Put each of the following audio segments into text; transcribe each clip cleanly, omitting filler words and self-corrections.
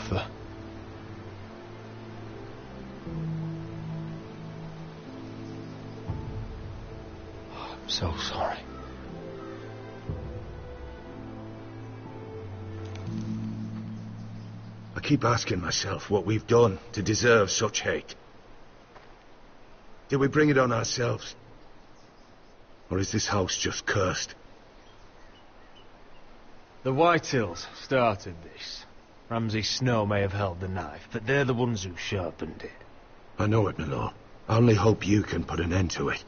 Arthur. Oh, I'm so sorry. I keep asking myself what we've done to deserve such hate. Did we bring it on ourselves? Or is this house just cursed? The Whitehills started this. Ramsay Snow may have held the knife, but they're the ones who sharpened it. I know it, my lord. I only hope you can put an end to it.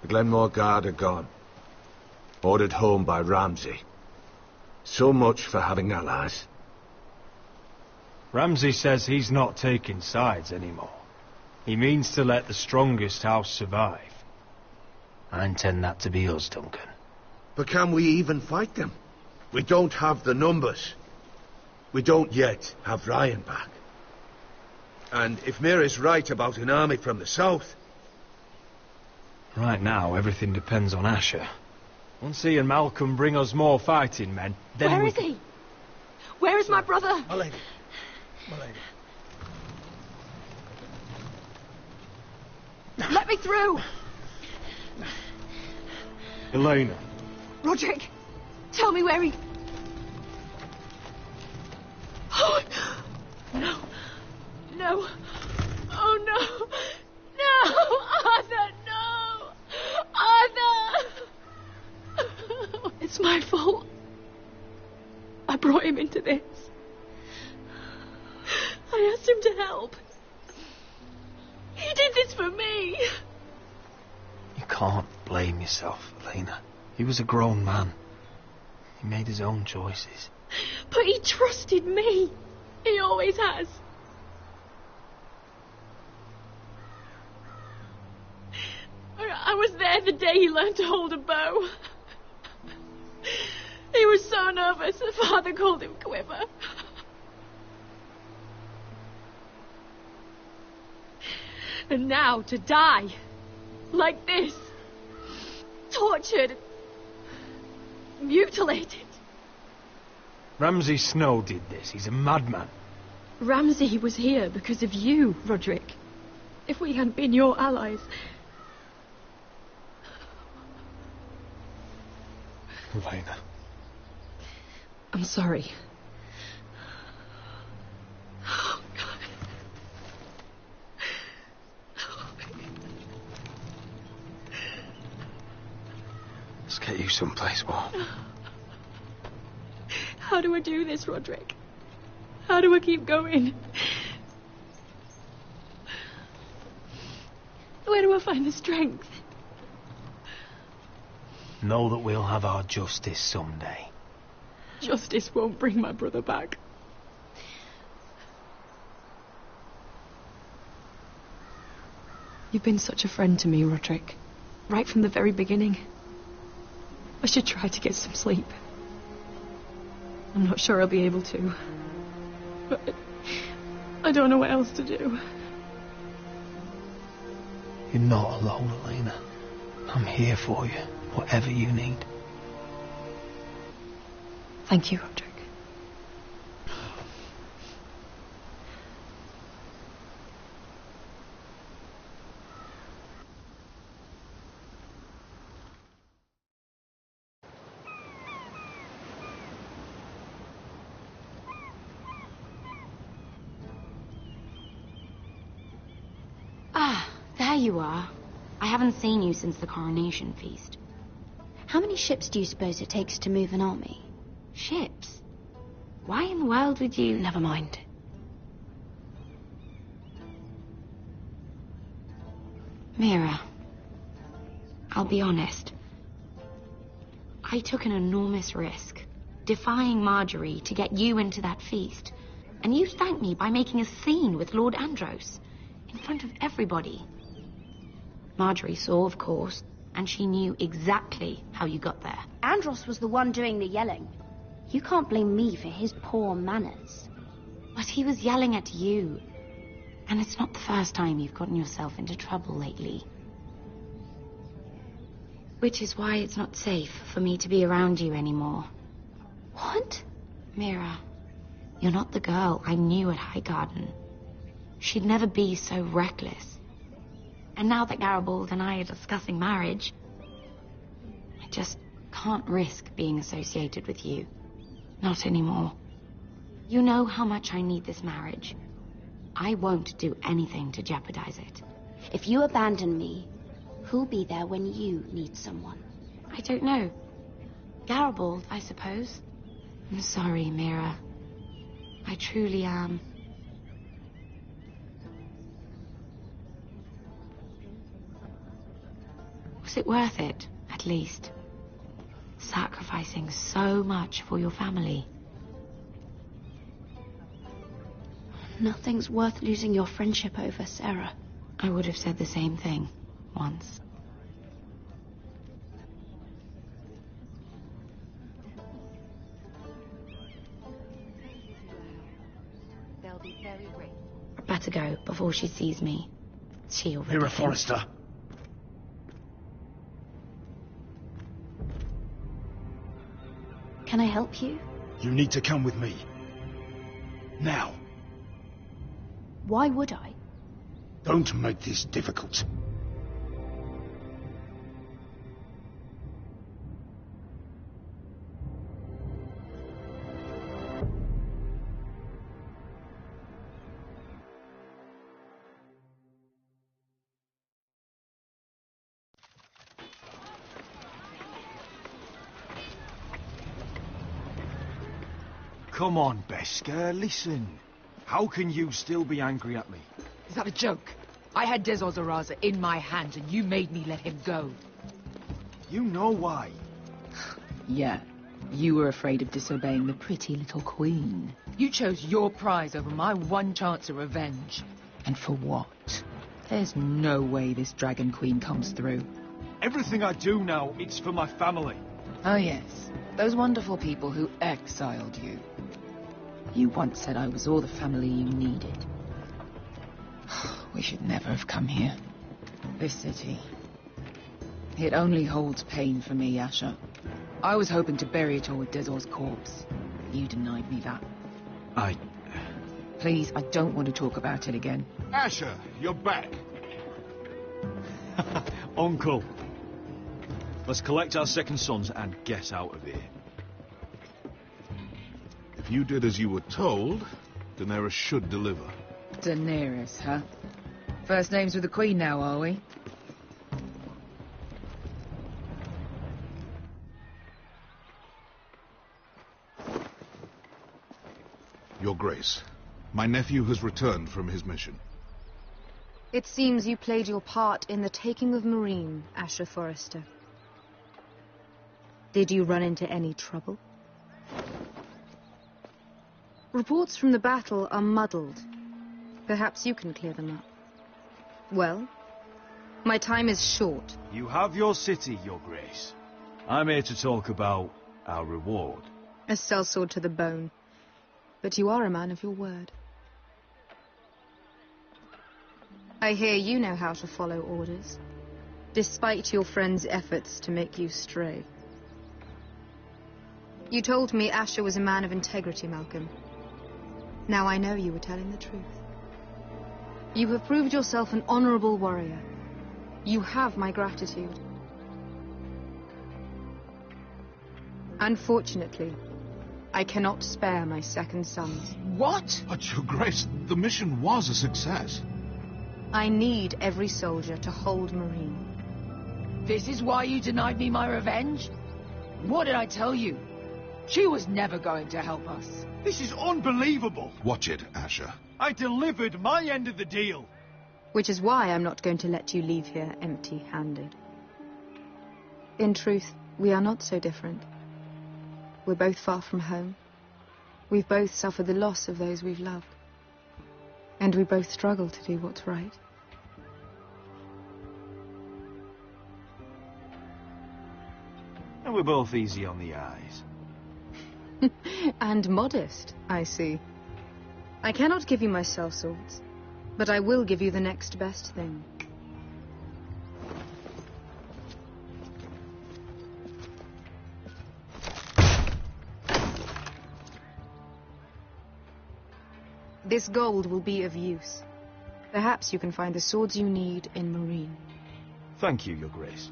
The Glenmore Guard are gone. Ordered home by Ramsay. So much for having allies. Ramsay says he's not taking sides anymore. He means to let the strongest house survive. I intend that to be us, Duncan. But can we even fight them? We don't have the numbers. We don't yet have Ryan back. And if Mira's right about an army from the south... Right now, everything depends on Asher. Once he and Malcolm bring us more fighting men, then Where is he? Where is my brother? My lady. My lady. Let me through! Elena. Roderick, tell me where he... Oh, no. No. Oh, no. No! Arthur, no! Arthur! It's my fault. I brought him into this. I asked him to help. He did this for me. You can't blame yourself, Elena. He was a grown man. He made his own choices. But he trusted me. He always has. I was there the day he learned to hold a bow. He was so nervous, the father called him Quiver. And now to die, like this, tortured, mutilated. Ramsay Snow did this. He's a madman. Ramsay was here because of you, Roderick. If we hadn't been your allies... Elena. I'm sorry. Oh, God. Let's get you someplace warm. How do I do this, Roderick? How do I keep going? Where do I find the strength? Know that we'll have our justice someday. Justice won't bring my brother back. You've been such a friend to me, Roderick. Right from the very beginning. I should try to get some sleep. I'm not sure I'll be able to. But I don't know what else to do. You're not alone, Elena. I'm here for you, whatever you need. Thank you, Roderick. Ah, there you are. I haven't seen you since the coronation feast. How many ships do you suppose it takes to move an army? Ships? Why in the world would you... Never mind. Mira, I'll be honest. I took an enormous risk, defying Marjorie to get you into that feast. And you thanked me by making a scene with Lord Andros, in front of everybody. Marjorie saw, of course, and she knew exactly how you got there. Andros was the one doing the yelling. You can't blame me for his poor manners. But he was yelling at you. And it's not the first time you've gotten yourself into trouble lately. Which is why it's not safe for me to be around you anymore. What? Mira, you're not the girl I knew at Highgarden. She'd never be so reckless. And now that Garibald and I are discussing marriage, I just can't risk being associated with you. Not anymore. You know how much I need this marriage. I won't do anything to jeopardize it. If you abandon me, who'll be there when you need someone? I don't know. Garibald, I suppose. I'm sorry, Mira. I truly am. Was it worth it, at least? Sacrificing so much for your family. Nothing's worth losing your friendship over, Sarah. I would have said the same thing once. They'll be very grateful. Better go before she sees me. She already Mira thinks- Forrester. Can I help you? You need to come with me. Now. Why would I? Don't make this difficult. Come on, Beskar, listen. How can you still be angry at me? Is that a joke? I had Dezor Zaraza in my hands and you made me let him go. You know why. Yeah, you were afraid of disobeying the pretty little queen. You chose your prize over my one chance of revenge. And for what? There's no way this Dragon Queen comes through. Everything I do now, it's for my family. Oh yes, those wonderful people who exiled you. You once said I was all the family you needed. We should never have come here. This city. It only holds pain for me, Asher. I was hoping to bury it all with Dezor's corpse. You denied me that. Please, I don't want to talk about it again. Asher, you're back. Uncle. Let's collect our second sons and get out of here. If you did as you were told, Daenerys should deliver. Daenerys, huh? First names with the Queen now, are we? Your Grace, my nephew has returned from his mission. It seems you played your part in the taking of Meereen, Asher Forrester. Did you run into any trouble? Reports from the battle are muddled. Perhaps you can clear them up. Well, my time is short. You have your city, Your Grace. I'm here to talk about our reward. A sellsword to the bone. But you are a man of your word. I hear you know how to follow orders, despite your friend's efforts to make you stray. You told me Asher was a man of integrity, Malcolm. Now I know you were telling the truth. You have proved yourself an honorable warrior. You have my gratitude. Unfortunately, I cannot spare my second sons. What? But, Your Grace, the mission was a success. I need every soldier to hold Meereen. This is why you denied me my revenge? What did I tell you? She was never going to help us. This is unbelievable. Watch it, Asher. I delivered my end of the deal. Which is why I'm not going to let you leave here empty-handed. In truth, we are not so different. We're both far from home. We've both suffered the loss of those we've loved. And we both struggle to do what's right. And we're both easy on the eyes. And modest, I see. I cannot give you my sellswords, but I will give you the next best thing. This gold will be of use. Perhaps you can find the swords you need in Marine. Thank you, Your Grace.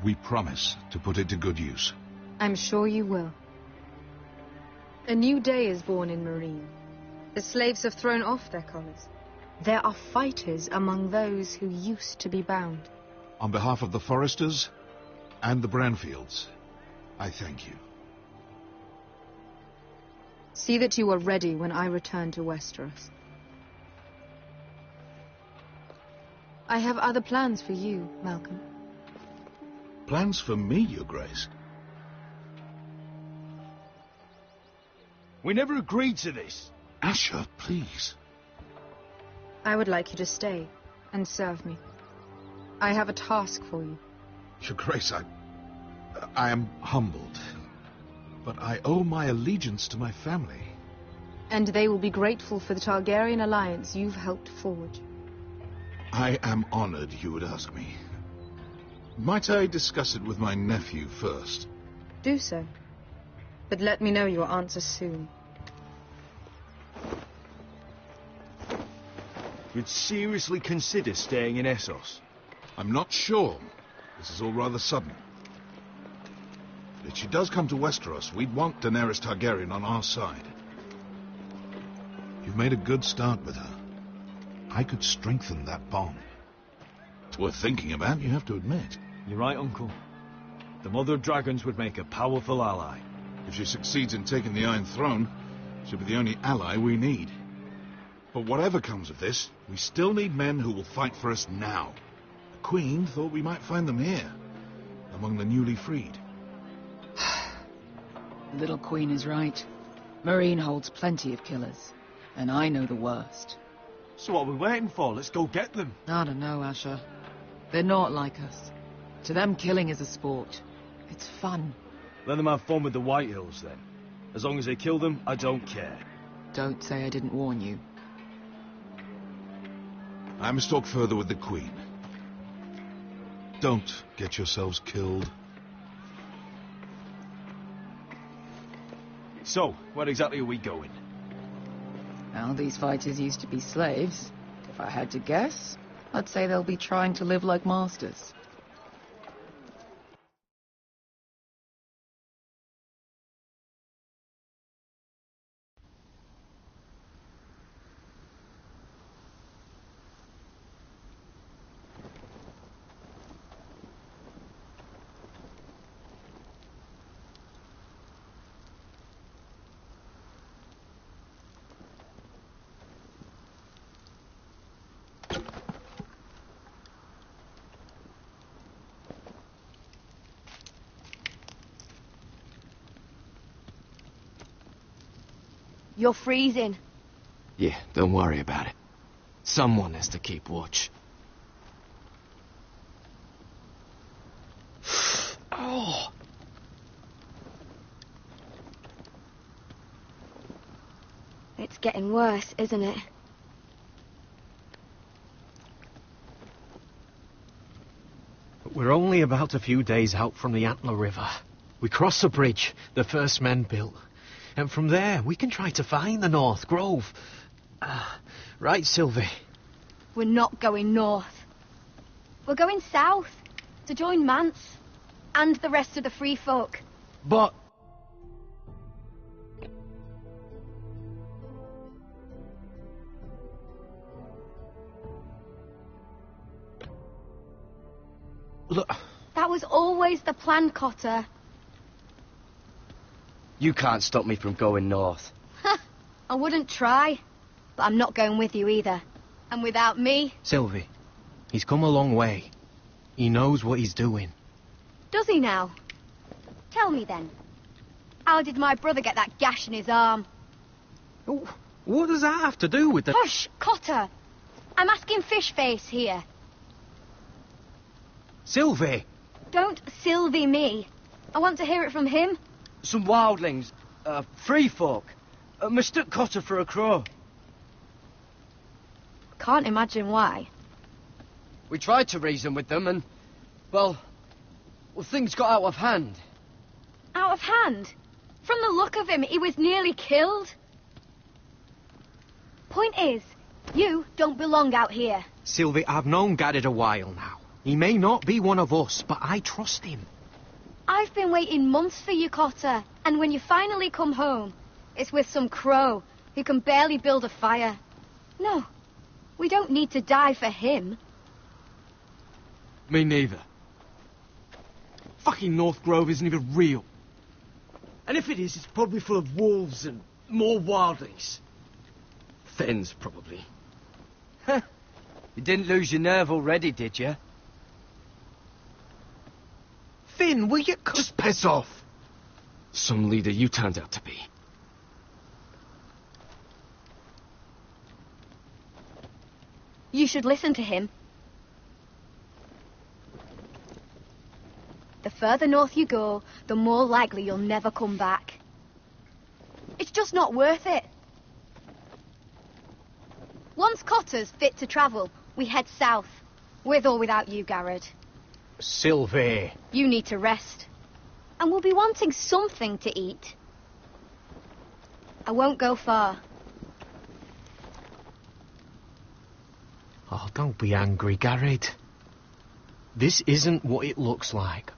We promise to put it to good use. I'm sure you will. A new day is born in Marine. The slaves have thrown off their collars. There are fighters among those who used to be bound. On behalf of the Foresters and the Branfields, I thank you. See that you are ready when I return to Westeros. I have other plans for you, Malcolm. Plans for me, Your Grace? We never agreed to this. Asher, please. I would like you to stay and serve me. I have a task for you. Your Grace, I am humbled, but I owe my allegiance to my family. And they will be grateful for the Targaryen alliance you've helped forge. I am honored you would ask me. Might I discuss it with my nephew first? Do so. But let me know your answer soon. You'd seriously consider staying in Essos? I'm not sure. This is all rather sudden. But if she does come to Westeros, we'd want Daenerys Targaryen on our side. You've made a good start with her. I could strengthen that bond. It's worth thinking about, you have to admit. You're right, Uncle. The Mother of Dragons would make a powerful ally. If she succeeds in taking the Iron Throne, she'll be the only ally we need. But whatever comes of this, we still need men who will fight for us now. The Queen thought we might find them here, among the newly freed. The little Queen is right. Marine holds plenty of killers, and I know the worst. So what are we waiting for? Let's go get them. I don't know, Asher. They're not like us. To them, killing is a sport. It's fun. Let them have fun with the White Hills, then. As long as they kill them, I don't care. Don't say I didn't warn you. I must talk further with the Queen. Don't get yourselves killed. So, where exactly are we going? Now, these fighters used to be slaves. If I had to guess, I'd say they'll be trying to live like masters. You're freezing. Yeah, don't worry about it. Someone has to keep watch. Oh! It's getting worse, isn't it? We're only about a few days out from the Antler River. We cross the bridge the first men built. And from there, we can try to find the North Grove. Right, Sylvie? We're not going north. We're going south to join Mance and the rest of the free folk. But... Look... That was always the plan, Cotter. You can't stop me from going north. I wouldn't try, but I'm not going with you either. And without me... Sylvie, he's come a long way. He knows what he's doing. Does he now? Tell me then. How did my brother get that gash in his arm? What does that have to do with the... Hush, Cotter! I'm asking Fishface here. Sylvie! Don't Sylvie me. I want to hear it from him. Some wildlings, free folk, mistook Cotter for a crow. Can't imagine why. We tried to reason with them and, well, things got out of hand. Out of hand? From the look of him, he was nearly killed. Point is, you don't belong out here. Sylvie, I've known Garrett a while now. He may not be one of us, but I trust him. I've been waiting months for you, Cotter. And when you finally come home, it's with some crow who can barely build a fire. No, we don't need to die for him. Me neither. Fucking North Grove isn't even real. And if it is, it's probably full of wolves and more wildlings. Thenns, probably. You didn't lose your nerve already, did you? Finn, will you... Just piss off! Some leader you turned out to be. You should listen to him. The further north you go, the more likely you'll never come back. It's just not worth it. Once Cotter's fit to travel, we head south. With or without you, Garrett. Sylvie. You need to rest. And we'll be wanting something to eat. I won't go far. Oh, don't be angry, Garrett. This isn't what it looks like.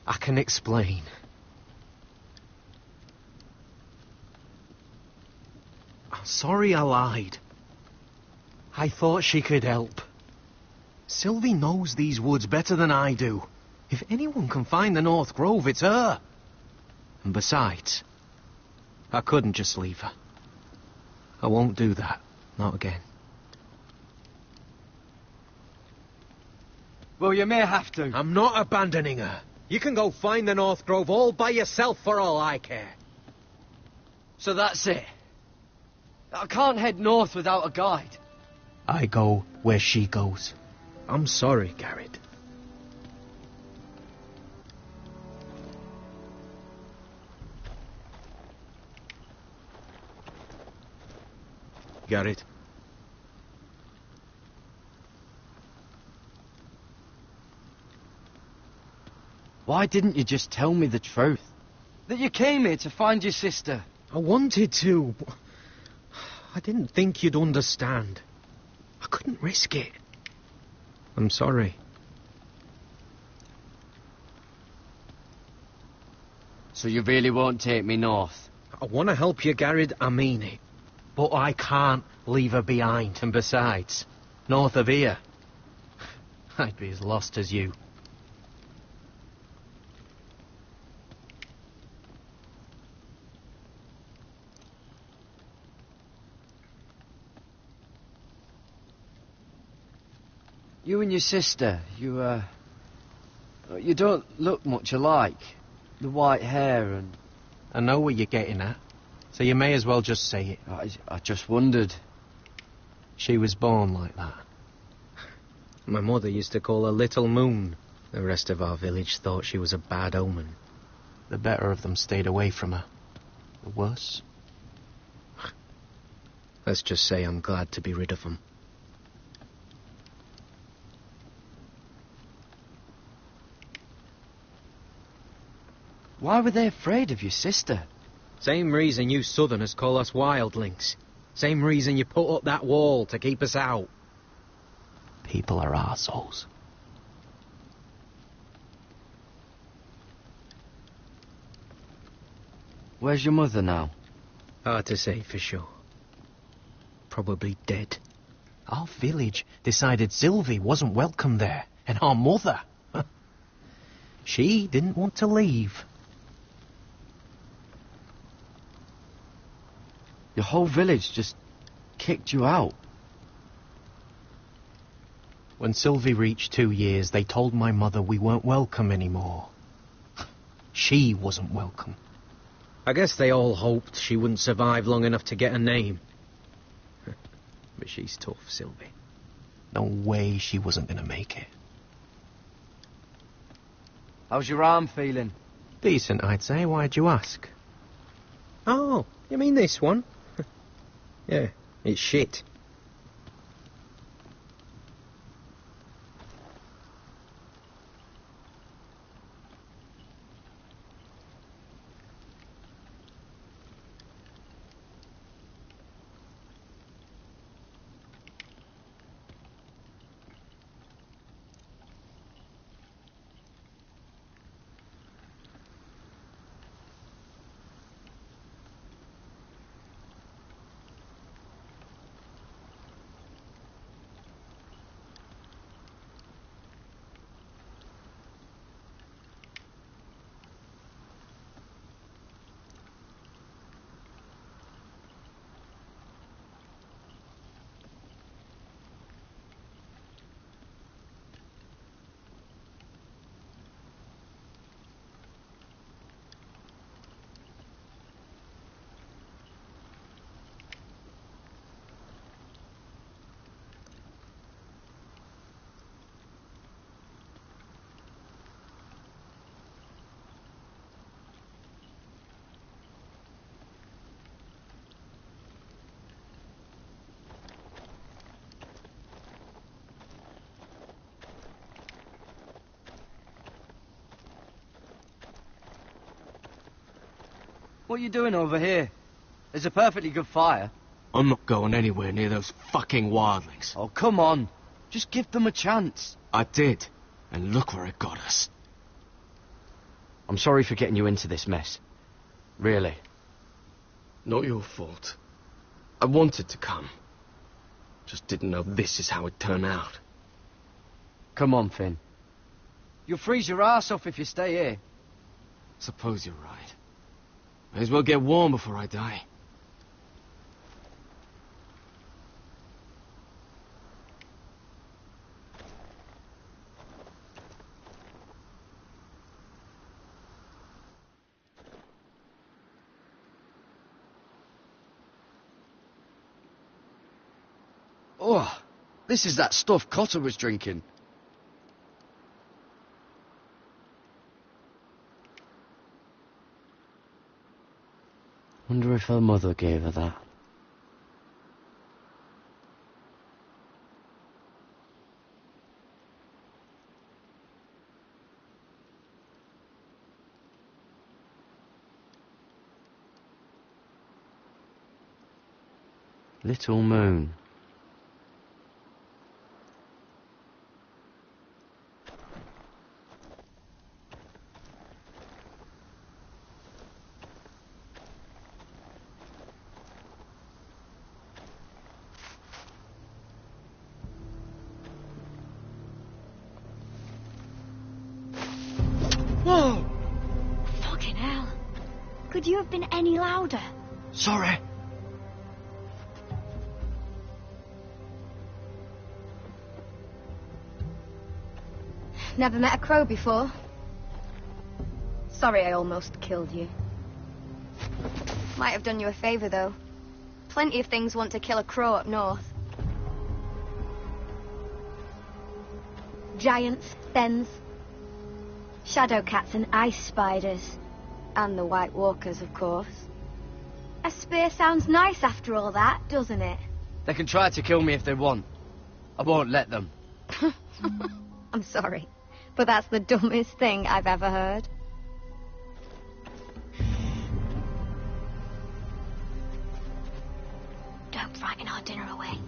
I can explain. I'm sorry I lied. I thought she could help. Sylvie knows these woods better than I do. If anyone can find the North Grove, it's her. And besides, I couldn't just leave her. I won't do that. Not again. Well, you may have to. I'm not abandoning her. You can go find the North Grove all by yourself for all I care. So that's it. I can't head north without a guide. I go where she goes. I'm sorry, Garrett. Garrett. Why didn't you just tell me the truth? That you came here to find your sister. I wanted to, but I didn't think you'd understand. I couldn't risk it. I'm sorry. So you really won't take me north? I want to help you, Garrett, I mean it. But I can't leave her behind. And besides, north of here, I'd be as lost as you. You and your sister, you don't look much alike. The white hair and... I know what you're getting at, so you may as well just say it. I just wondered. She was born like that. My mother used to call her Little Moon. The rest of our village thought she was a bad omen. The better of them stayed away from her. The worse? Let's just say I'm glad to be rid of them. Why were they afraid of your sister? Same reason you Southerners call us wildlings. Same reason you put up that wall to keep us out. People are arseholes. Where's your mother now? Hard to say for sure. Probably dead. Our village decided Sylvie wasn't welcome there, and our mother. She didn't want to leave. Your whole village just kicked you out. When Sylvie reached 2 years, they told my mother we weren't welcome anymore. She wasn't welcome. I guess they all hoped she wouldn't survive long enough to get a name. But she's tough, Sylvie. No way she wasn't going to make it. How's your arm feeling? Decent, I'd say. Why'd you ask? Oh, you mean this one? Yeah, it's shit. What are you doing over here? There's a perfectly good fire. I'm not going anywhere near those fucking wildlings. Oh, come on. Just give them a chance. I did, and look where it got us. I'm sorry for getting you into this mess. Really. Not your fault. I wanted to come. Just didn't know this is how it'd turn out. Come on, Finn. You'll freeze your ass off if you stay here. Suppose you're right. May as well get warm before I die. Oh, this is that stuff Cotter was drinking. Wonder if her mother gave her that. Little Moon. Whoa! Fucking hell. Could you have been any louder? Sorry. Never met a crow before. Sorry I almost killed you. Might have done you a favour, though. Plenty of things want to kill a crow up north. Giants, thens, shadow cats and ice spiders. And the White Walkers, of course. A spear sounds nice after all that, doesn't it? They can try to kill me if they want. I won't let them. I'm sorry, but that's the dumbest thing I've ever heard. Don't frighten our dinner away.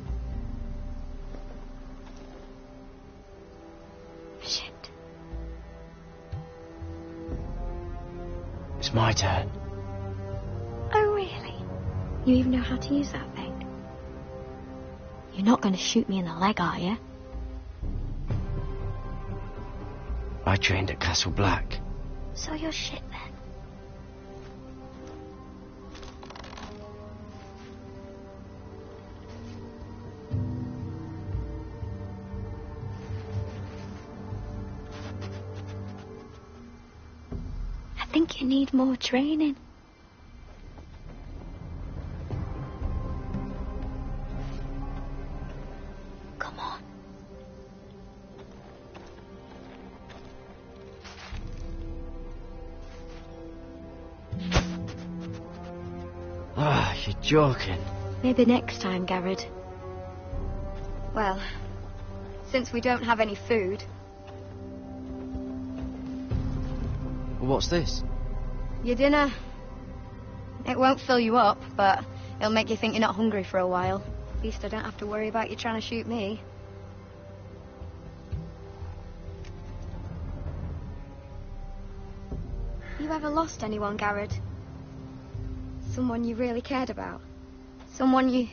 Shit. It's my turn. Oh, really? You even know how to use that thing? You're not going to shoot me in the leg, are you? I trained at Castle Black. So you're shit then. I think you need more training. Come on. Ah, you're joking. Maybe next time, Garrett. Well, since we don't have any food... What's this? Your dinner. It won't fill you up, but it'll make you think you're not hungry for a while. At least I don't have to worry about you trying to shoot me. You ever lost anyone, Garrett? Someone you really cared about? Someone you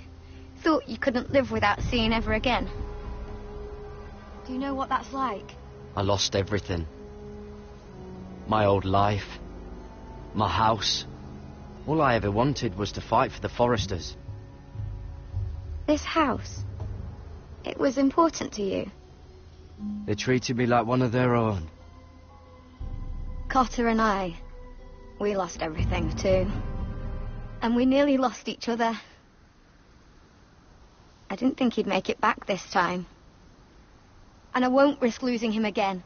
thought you couldn't live without seeing ever again? Do you know what that's like? I lost everything. My old life. My house. All I ever wanted was to fight for the Foresters. This house, it was important to you? They treated me like one of their own. Cotter and I, we lost everything too. And we nearly lost each other. I didn't think he'd make it back this time. And I won't risk losing him again.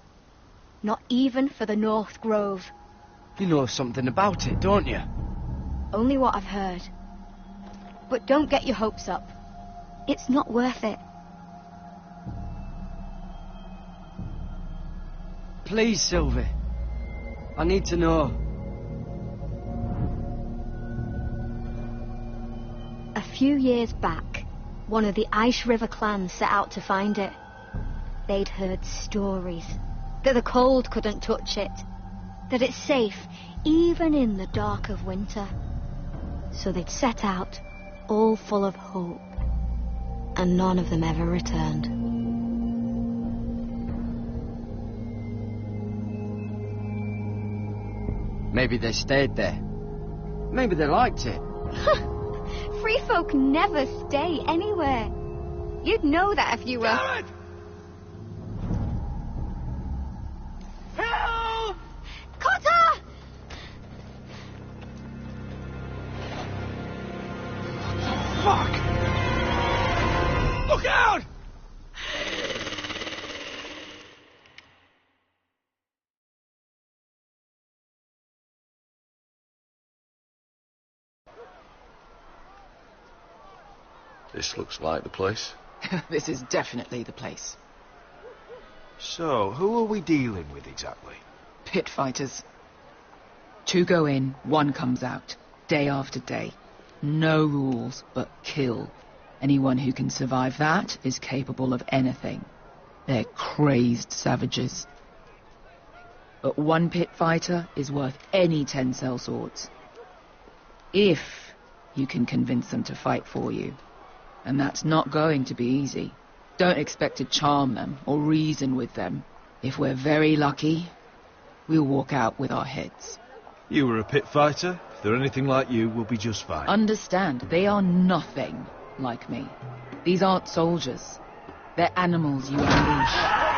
Not even for the North Grove. You know something about it, don't you? Only what I've heard. But don't get your hopes up. It's not worth it. Please, Sylvie. I need to know. A few years back, one of the Ice River clans set out to find it. They'd heard stories that the cold couldn't touch it, that it's safe even in the dark of winter. So they'd set out, all full of hope, and none of them ever returned. Maybe they stayed there. Maybe they liked it. Free folk never stay anywhere. You'd know that if you were... Garrett! Help! Cotter! Fuck! Look out! This looks like the place. This is definitely the place. So, who are we dealing with exactly? Pit fighters. 2 go in, 1 comes out. Day after day. No rules, but kill. Anyone who can survive that is capable of anything. They're crazed savages. But 1 pit fighter is worth any 10 sellswords. If you can convince them to fight for you. And that's not going to be easy. Don't expect to charm them or reason with them. If we're very lucky, we'll walk out with our heads. You were a pit fighter. If they're anything like you, we'll be just fine. Understand, they are nothing like me. These aren't soldiers. They're animals you unleash.